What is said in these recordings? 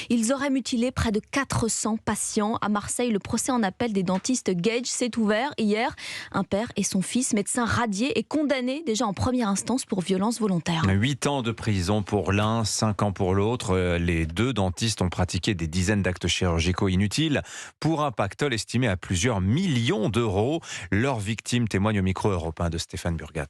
Ils auraient mutilé près de 400 patients. À Marseille, le procès en appel des dentistes Gage s'est ouvert hier. Un père et son fils, médecins radiés et condamnés déjà en première instance pour violence volontaire. 8 ans de prison pour l'un, 5 ans pour l'autre. Les deux dentistes ont pratiqué des dizaines d'actes chirurgicaux inutiles pour un pactole estimé à plusieurs millions d'euros. Leurs victimes témoignent au micro européen de Stéphane Burgat.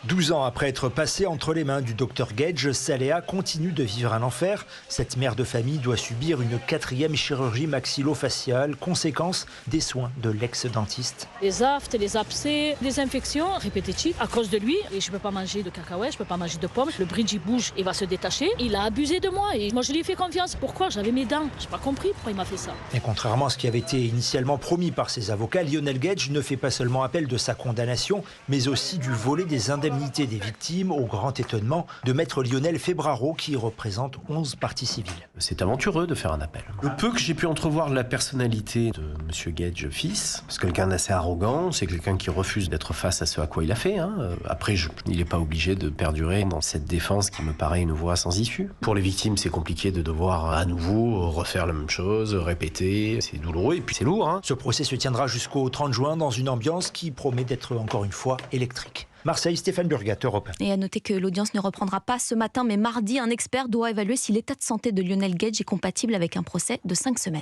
12 ans après être passé entre les mains du docteur Gage, Saléha continue de vivre un enfer. Cette mère de famille doit subir une 4e chirurgie maxillo-faciale, conséquence des soins de l'ex-dentiste. Les aftes, les abcès, des infections répétitives à cause de lui. Et je ne peux pas manger de cacahuètes, je ne peux pas manger de pommes. Le bridge il bouge, il va se détacher. Il a abusé de moi et moi je lui ai fait confiance. Pourquoi? J'avais mes dents. Je n'ai pas compris pourquoi il m'a fait ça. Et contrairement à ce qui avait été initialement promis par ses avocats, Lionel Gage ne fait pas seulement appel de sa condamnation, mais aussi du volet des indemnités des victimes, au grand étonnement de maître Lionel Febraro qui représente 11 parties civiles. C'est aventureux de faire un appel. Le peu que j'ai pu entrevoir de la personnalité de M. Gage fils, c'est quelqu'un d'assez arrogant, c'est quelqu'un qui refuse d'être face à ce à quoi il a fait. Après, il n'est pas obligé de perdurer dans cette défense qui me paraît une voie sans issue. Pour les victimes, c'est compliqué de devoir à nouveau refaire la même chose, répéter, c'est douloureux et puis c'est lourd. Ce procès se tiendra jusqu'au 30 juin dans une ambiance qui promet d'être encore une fois électrique. Marseille, Stéphane Burgat, Europe 1. Et à noter que l'audience ne reprendra pas ce matin, mais mardi, un expert doit évaluer si l'état de santé de Lionel Gage est compatible avec un procès de 5 semaines.